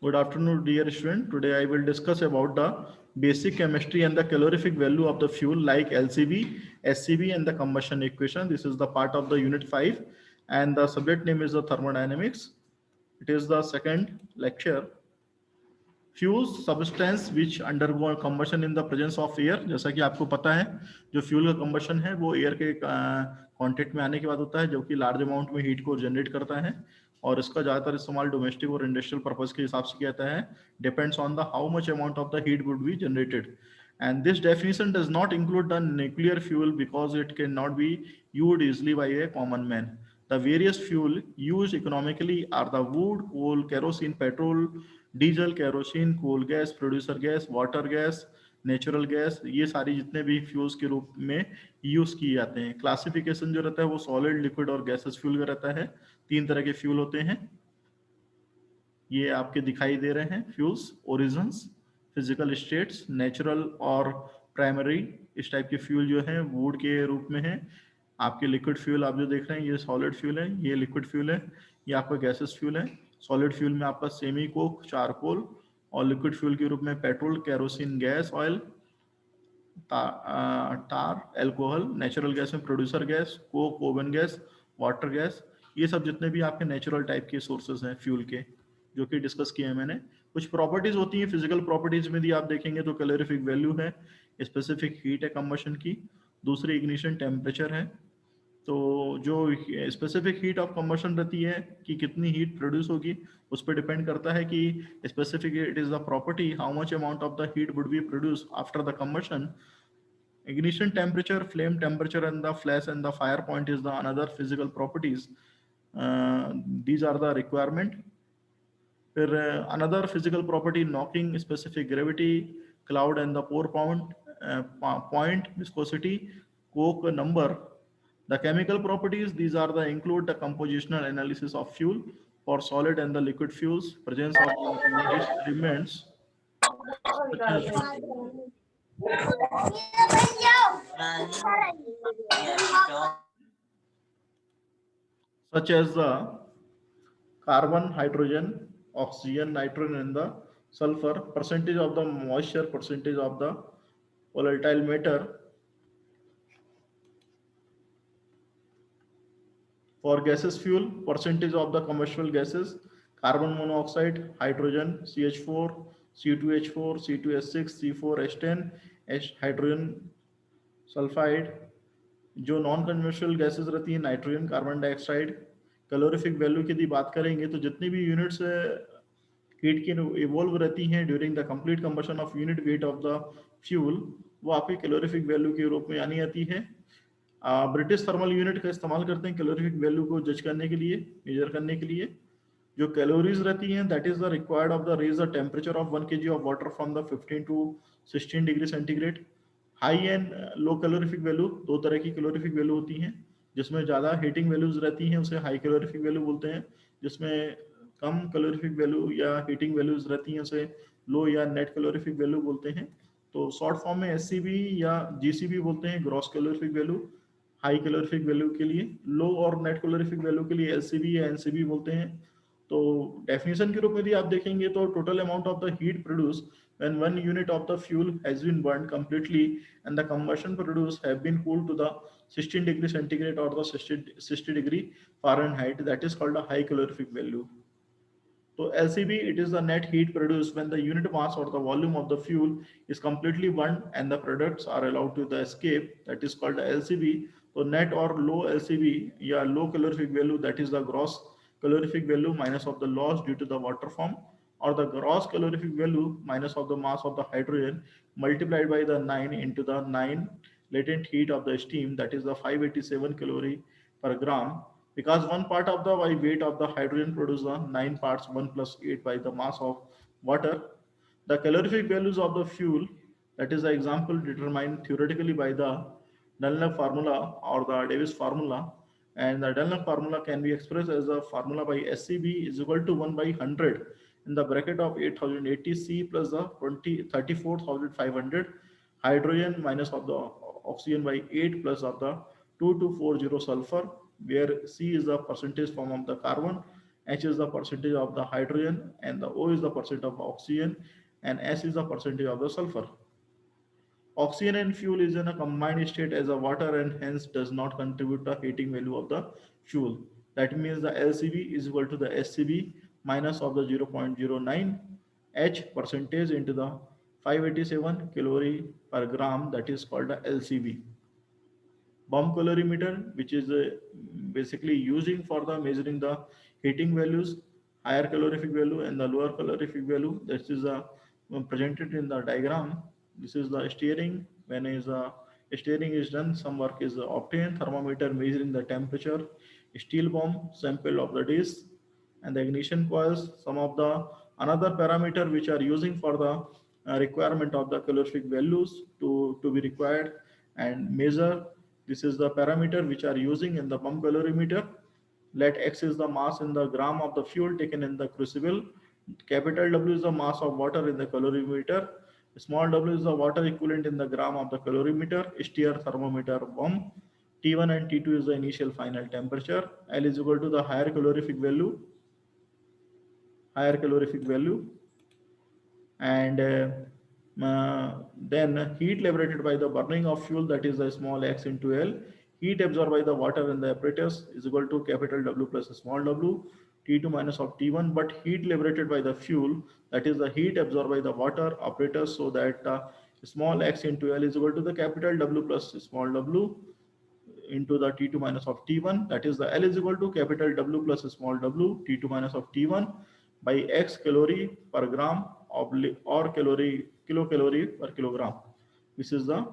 Good afternoon, dear student. Today I will discuss about the basic chemistry and the calorific value of the fuel like LCB, SCB and the combustion equation. This is the part of the unit 5 and the subject name is the thermodynamics. It is the second lecture. Fuels substance which undergo combustion in the presence of air, जैसा कि आपको पता है जो fuel का combustion है वो air के कांटेक्ट में आने के बाद होता है, जो कि लार्ज अमाउंट में हीट को जनरेट करता है और इसका ज़्यादातर इस्तेमाल डोमेस्टिक और इंडस्ट्रियल पर्पज के हिसाब से किया जाता है. Depends on the how much amount of the heat would be generated. And this definition does not include the nuclear fuel because it cannot be used easily by a common man. The various fuel used economically are the wood, coal, kerosene, petrol, diesel, kerosene, coal gas, producer gas, water gas, natural gas, ये सारी जितने भी fuels के रूप में use किए जाते हैं. क्लासिफिकेशन जो रहता है वो सॉलिड, लिक्विड और गैसेस फ्यूल का रहता है. 3 तरह के फ्यूल होते हैं, ये आपके दिखाई दे रहे हैं fuels. Origins, physical states, natural और प्राइमरी. इस टाइप के फ्यूल जो है वुड के रूप में है. आपके लिक्विड फ्यूल आप जो देख रहे हैं ये सॉलिड फ्यूल है, ये लिक्विड फ्यूल है, ये आपका गैसेस फ्यूल है. सॉलिड फ्यूल में आपका सेमी कोक, चारकोल और लिक्विड फ्यूल के रूप में पेट्रोल, केरोसिन गैस, ऑयल, टार, एल्कोहल. नेचुरल गैस में producer gas, Coke, oven gas, water gas. ये सब जितने भी आपके नेचुरल टाइप के सोर्सेज हैं फ्यूल के जो कि डिस्कस किए हैं मैंने. कुछ प्रॉपर्टीज होती हैं फिजिकल प्रॉपर्टीज में भी आप देखेंगे तो कैलोरीफिक वैल्यू है, स्पेसिफिक हीट है कंबशन की, दूसरी इग्निशन टेम्परेचर है. तो जो स्पेसिफिक हीट ऑफ कंबशन रहती है कि कितनी हीट प्रोड्यूस होगी उस पर डिपेंड करता है कि specific it is the property how much amount of the heat would be produce after the combustion. Ignition temperature, flame temperature and the flash and the fire point is the another physical properties. These are the requirement. फिर another physical property knocking, specific gravity, cloud and the pour point, viscosity, coke number. The chemical properties, these are the include the compositional analysis of fuel for solid and the liquid fuels, presence of elements such as the carbon, hydrogen, oxygen, nitrogen and the sulfur, percentage of the moisture, percentage of the volatile matter. For gaseous fuel, percentage of the combustible gases, carbon monoxide, hydrogen, CH4, C2H4, C2S6, C4H10, hydrogen sulfide. जो non conventional gases रहती हैं, nitrogen, carbon dioxide. Calorific value की यदि बात करेंगे तो जितनी भी यूनिट्स हीट की इवॉल्व रहती हैं during the complete combustion of unit weight of the fuel, वो आपकी कैलोरीफिक वैल्यू के रूप में आनी आती है. ब्रिटिश थर्मल यूनिट का इस्तेमाल करते हैं कैलोरीफिक वैल्यू को जज करने के लिए, मेजर करने के लिए. जो कैलोरीज रहती हैं that is the required of the raise the temperature of 1 kg of water from the 15 to 16 degree centigrade. High and low calorific value, दो तरह की कैलोरीफिक वैल्यू होती हैं. जिसमें ज़्यादा हीटिंग वैल्यूज रहती हैं उसे हाई कैलोरीफिक वैल्यू बोलते हैं. जिसमें कम कैलोरीफिक वैल्यू या हीटिंग वैल्यूज रहती हैं उसे लो या नेट कैलोरीफिक वैल्यू बोलते हैं. तो शॉर्ट फॉर्म में SCB या GCB बोलते हैं, gross calorific value. High calorific value के लिए, लो और नेट कैलोरीफिक वैल्यू के लिए LCB या NCB बोलते हैं. तो डेफिनेशन के रूप में यदि आप देखेंगे तो total amount of the heat produce when 1 unit of the fuel has been burned completely and the combustion produced have been cooled to the 16 degree centigrade or the 60 degree Fahrenheit, that is called a high calorific value. So LCB, it is the net heat produced when the unit mass or the volume of the fuel is completely burned and the products are allowed to the escape, that is called LCB. So net or low LCB, yeah, low calorific value, that is the gross calorific value minus of the loss due to the water form, or the gross calorific value minus of the mass of the hydrogen multiplied by the 9 into the 9 latent heat of the steam, that is the 587 calorie per gram, because one part of the weight of the hydrogen produces the 9 parts 1 plus 8 by the mass of water. The calorific values of the fuel, that is the example determined theoretically by the Dunlop formula or the Davis formula, and the Dunlop formula can be expressed as a formula by SCB is equal to 1 by 100 in the bracket of 8080 C plus the 34,500 hydrogen minus of the oxygen by 8 plus of the 2240 sulfur, where C is the percentage form of the carbon H is the percentage of the hydrogen, and the O is the percent of oxygen, and S is the percentage of the sulfur. Oxygen and fuel is in a combined state as a water and hence does not contribute to heating value of the fuel. That means the LCV is equal to the SCV minus of the 0.09 H percentage into the 587 calorie per gram, that is called the LCV. Bomb calorimeter, which is basically using for the measuring the heating values, higher calorific value and the lower calorific value. This is presented in the diagram. This is the steering. When is steering is done, some work is obtained. Thermometer measuring the temperature. Steel bomb sample of the disc and the ignition coils. Some of the another parameter which are using for the requirement of the calorific values to be required and measure. This is the parameter which are using in the pump calorimeter. Let X is the mass in the gram of the fuel taken in the crucible. Capital W is the mass of water in the calorimeter. Small w is the water equivalent in the gram of the calorimeter. Steer thermometer bomb. T1 and T2 is the initial final temperature. L is equal to the higher calorific value. And then heat liberated by the burning of fuel, that is the small x into L. Heat absorbed by the water in the apparatus is equal to capital W plus small w, T2 minus of T1. But heat liberated by the fuel, that is the heat absorbed by the water apparatus, so that small x into L is equal to the capital W plus small w into the T2 minus of T1, that is the L is equal to capital W plus small w, T2 minus of T1 by X calorie per gram or kilocalorie per kilogram. This is the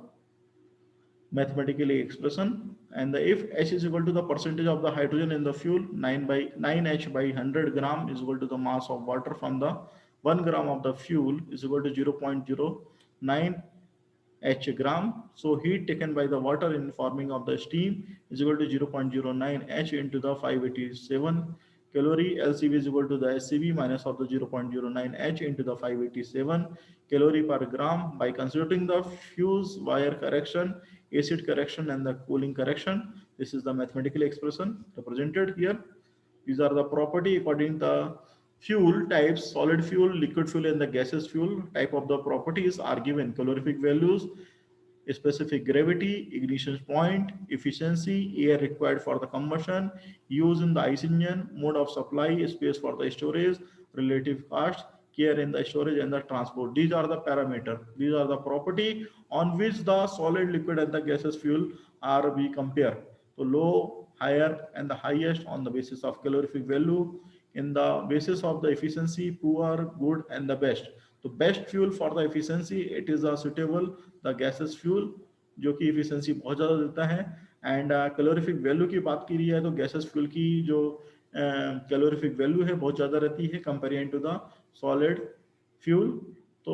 mathematically expression. And the if H is equal to the percentage of the hydrogen in the fuel, 9H by 100 gram is equal to the mass of water from the 1 gram of the fuel is equal to 0.09 H gram. So heat taken by the water in forming of the steam is equal to 0.09 H into the 587 calorie. LCV is equal to the SCV minus of the 0.09 H into the 587 calorie per gram by considering the fuse wire correction, acid correction and the cooling correction. This is the mathematical expression represented here. These are the property according to the fuel types: solid fuel, liquid fuel and the gaseous fuel. Type of the properties are given: calorific values, specific gravity, ignition point, efficiency, air required for the combustion, use in the ICE engine, mode of supply, space for the storage, relative cost, care in the storage and the transport. These are the parameter. These are the property on which the solid, liquid and the gaseous fuel are we compare. So low, higher and the highest on the basis of calorific value, in the basis of the efficiency, poor, good and the best. तो best fuel for the efficiency it is a suitable the gases fuel जो कि efficiency बहुत ज़्यादा देता है. And calorific value की बात की है तो गैसेस फ्यूल की जो कैलोरीफिक वैल्यू है बहुत ज़्यादा रहती है comparison to the solid fuel. तो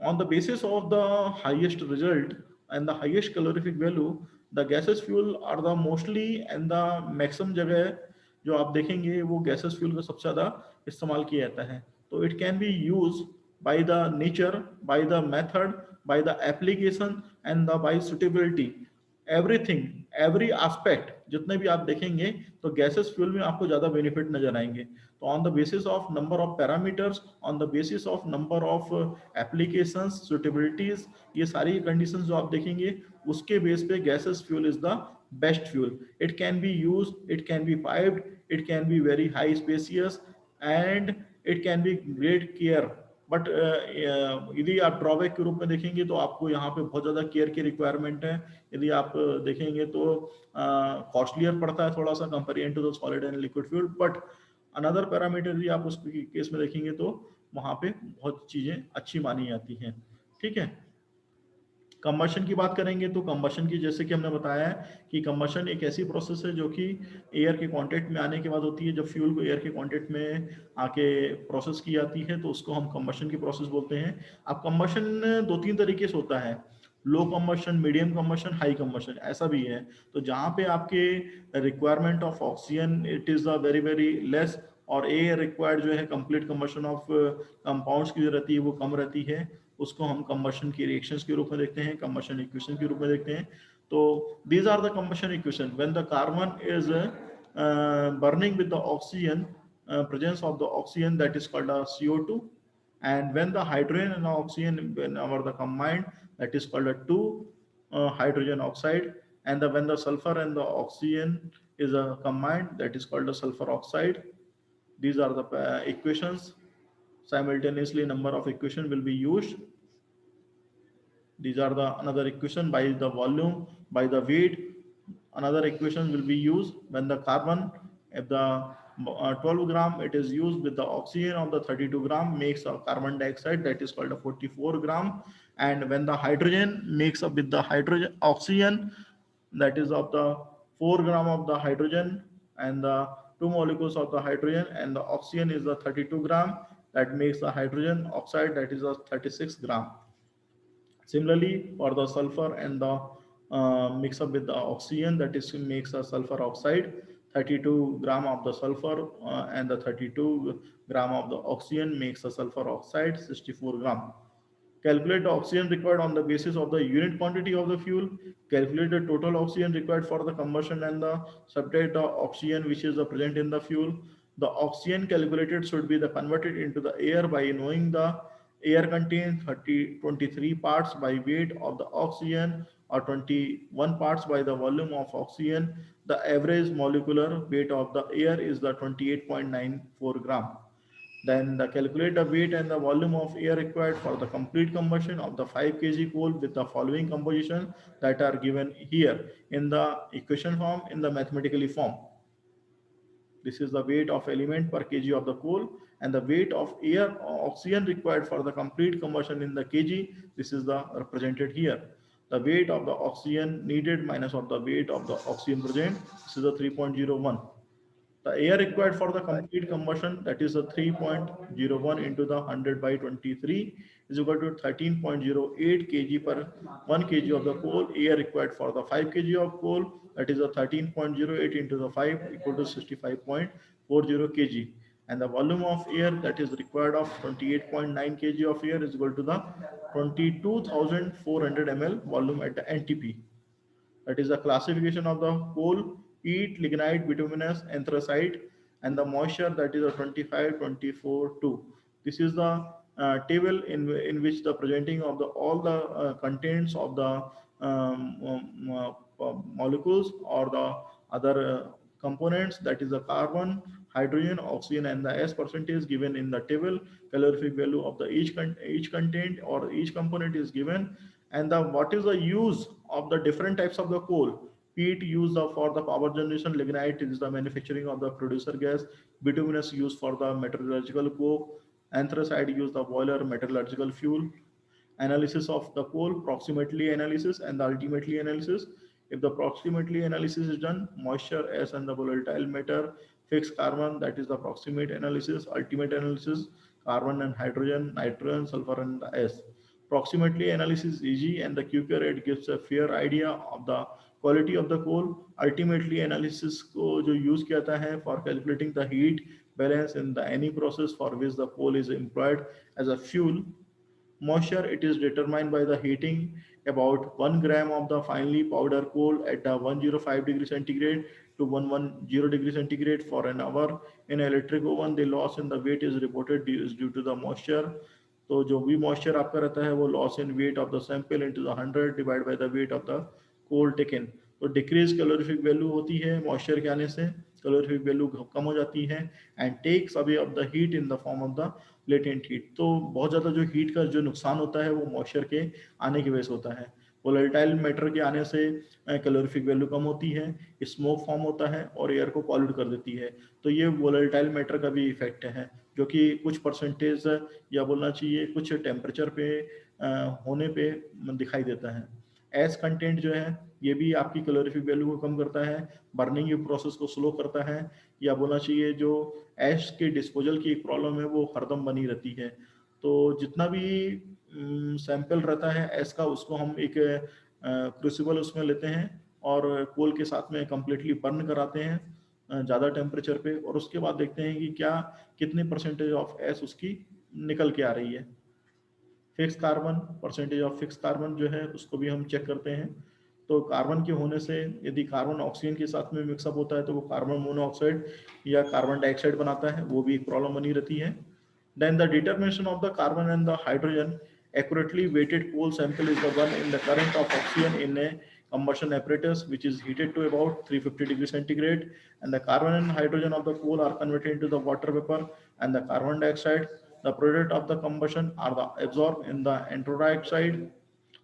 on the basis of the highest result and the highest calorific value the gases fuel are the mostly and the maximum जगह जो आप देखेंगे वो गैसेस फ्यूल का सबसे ज़्यादा इस्तेमाल किया जाता है. तो it can be use by the nature, by the method, by the application and the by suitability. Everything, every aspect जितने भी आप देखेंगे तो गैसेस फ्यूल में आपको ज्यादा बेनिफिट नजर आएंगे. तो on the basis of number of parameters, on the basis of number of applications, suitabilities, ये सारी कंडीशंस जो आप देखेंगे उसके बेस पे gases fuel is the best fuel. It can be use, it can be piped, it can be very high spacious and it can be great care. But यदि आप ड्रॉबैक के रूप में देखेंगे तो आपको यहाँ पे बहुत ज़्यादा केयर की रिक्वायरमेंट है. यदि आप देखेंगे तो कॉस्टलियर पड़ता है थोड़ा सा comparison to the solid and liquid fuel. But another parameter यदि आप उस केस में देखेंगे तो वहाँ पे बहुत चीज़ें अच्छी मानी जाती हैं. ठीक है. कंबशन की बात करेंगे तो कंबशन की जैसे कि हमने बताया है कि कंबशन एक ऐसी प्रोसेस है जो कि एयर के कांटेक्ट में आने के बाद होती है. जब फ्यूल को एयर के कांटेक्ट में आके प्रोसेस की जाती है तो उसको हम कंबशन की प्रोसेस बोलते हैं. अब कंबशन दो तीन तरीके से होता है: low combustion, medium combustion, high combustion, ऐसा भी है. तो जहाँ पे आपके requirement of oxygen it is a very very less और एयर रिक्वायर्ड जो है कंप्लीट कंबशन ऑफ कंपाउंड्स की जो रहती है वो कम रहती है, उसको हम कंबशन की रिएक्शंस के रूप में देखते हैं, कंबशन इक्वेशन के रूप में देखते हैं. तो these are the combustion equation. When the carbon is burning with the oxygen presence of the oxygen, that is called a CO2. And when the hydrogen and oxygen whenever the combined, that is called a 2 hydrogen oxide. And when the sulfur and the oxygen is combined, that is called a sulfur oxide. These are the equations. Simultaneously number of equation will be used. These are the another equation by the volume, by the weight. Another equation will be used when the carbon, if the 12 gram it is used with the oxygen of the 32 gram makes a carbon dioxide, that is called a 44 gram. And when the hydrogen makes up with the hydrogen oxygen, that is of the 4 gram of the hydrogen, and the two molecules of the hydrogen, and the oxygen is the 32 gram, that makes the hydrogen oxide, that is a 36 gram. Similarly, for the sulfur and the mix up with the oxygen, that is makes a sulfur oxide, 32 gram of the sulfur and the 32 gram of the oxygen makes a sulfur oxide, 64 gram. Calculate the oxygen required on the basis of the unit quantity of the fuel. Calculate the total oxygen required for the combustion and the subtract the oxygen which is present in the fuel. The oxygen calculated should be the converted into the air by knowing the air contains 23 parts by weight of the oxygen or 21 parts by the volume of oxygen. The average molecular weight of the air is the 28.94 gram. Then the calculate the weight and the volume of air required for the complete combustion of the 5 kg coal with the following composition that are given here in the equation form, in the mathematically form. This is the weight of element per kg of the coal, and the weight of air or oxygen required for the complete combustion in the kg. This is the represented here. The weight of the oxygen needed minus of the weight of the oxygen present. This is the 3.01. The air required for the complete combustion, that is a 3.01 into the 100 by 23 is equal to 13.08 kg per 1 kg of the coal. Air required for the 5 kg of coal, that is a 13.08 into the 5 equal to 65.40 kg. And the volume of air that is required of 28.9 kg of air is equal to the 22,400 ml volume at the NTP. That is the classification of the coal, peat, lignite, bituminous, anthracite, and the moisture, that is a 25, 24, 2. This is the table in which the presenting of the all the contents of the molecules or the other components, that is the carbon, hydrogen, oxygen, and the S percentage given in the table. Calorific value of the each content or each component is given, and the what is the use of the different types of the coal. Peat used for the power generation, lignite is the manufacturing of the producer gas, bituminous used for the metallurgical coke, anthracite used the boiler metallurgical fuel. Analysis of the coal, proximately analysis and the ultimately analysis. If the proximately analysis is done, moisture, S and the volatile matter, fixed carbon, that is the proximate analysis. Ultimate analysis, carbon and hydrogen, nitrogen, sulfur and the S. Proximately analysis EG and the QQ rate gives a fair idea of the quality of the coal. Ultimately analysis को जो use किया जाता है for calculating the heat balance in the any process for which the coal is employed as a fuel. Moisture, it is determined by the heating about 1 gram of the finely powdered coal at the 105 degree centigrade to 110 degree centigrade for an hour. In electric oven, the loss in the weight is reported is due to the moisture. तो जो भी moisture आपका रहता है वो loss in weight of the sample into the 100 divide by the weight of the coal taken. तो decrease calorific value होती है मॉइस्चर के आने से, कैलोरीफिक वैल्यू कम हो जाती है and takes away of the heat in the form of the latent heat. तो बहुत ज़्यादा जो हीट का जो नुकसान होता है वो मॉइस्चर के आने की वजह से होता है. वोलेटाइल मैटर के आने से कैलोरीफिक वैल्यू कम होती है, स्मोक फॉर्म होता है और एयर को पॉल्यूट कर देती है. तो ये वोलेटाइल मैटर का भी इफेक्ट है जो कि कुछ परसेंटेज या बोलना चाहिए कुछ टेम्परेचर पे होने पे दिखाई देता है. एस कंटेंट जो है ये भी आपकी कैलोरीफिक वैल्यू को कम करता है, बर्निंग की प्रोसेस को स्लो करता है, या बोलना चाहिए जो एश के डिस्पोजल की एक प्रॉब्लम है वो हरदम बनी रहती है. तो जितना भी सैंपल रहता है एस का उसको हम एक क्रूसिबल उसमें लेते हैं और कोल के साथ में कंप्लीटली बर्न कराते हैं ज़्यादा टेम्परेचर पे, और उसके बाद देखते हैं कि क्या कितने परसेंटेज ऑफ एस उसकी निकल के आ रही है. Fix carbon, percentage of fix carbon जो है उसको भी हम चेक करते हैं. तो कार्बन के होने से यदि कार्बन ऑक्सीजन के साथ में मिक्सअप होता है तो वो कार्बन मोनोऑक्साइड या कार्बन डाइऑक्साइड बनाता है, वो भी एक प्रॉब्लम बनी रहती है. Then the determination of the carbon and the hydrogen accurately weighted coal sample is the one in the current of oxygen in a combustion apparatus which is heated to about 350 degrees centigrade, and the carbon and hydrogen of the coal are converted into the water vapor and the carbon dioxide. The product of the combustion are the absorbed in the nitrogen dioxide.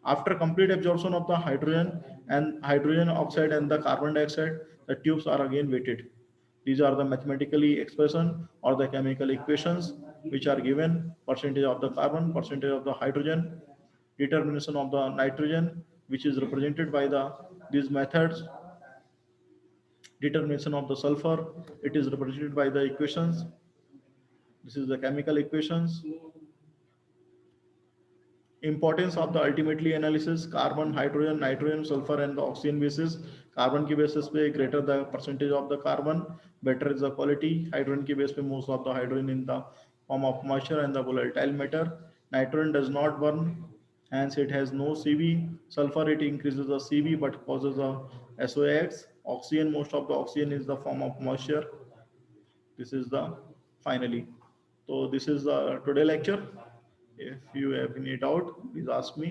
After complete absorption of the hydrogen and hydrogen oxide and the carbon dioxide, the tubes are again weighted. These are the mathematically expression or the chemical equations which are given: percentage of the carbon, percentage of the hydrogen, determination of the nitrogen, which is represented by the these methods, determination of the sulfur, it is represented by the equations. This is the chemical equations. Importance of the ultimately analysis: carbon, hydrogen, nitrogen, sulfur and the oxygen basis. Carbon की basis पे greater the percentage of the carbon, better is the quality. Hydrogen की base पे most of the hydrogen in the form of moisture and the volatile matter. Nitrogen does not burn, hence it has no CV. Sulfur, it increases the CV but causes a SOx. Oxygen, most of the oxygen is the form of moisture. This is the finally. So this is the today lecture. If you have any doubt, please ask me.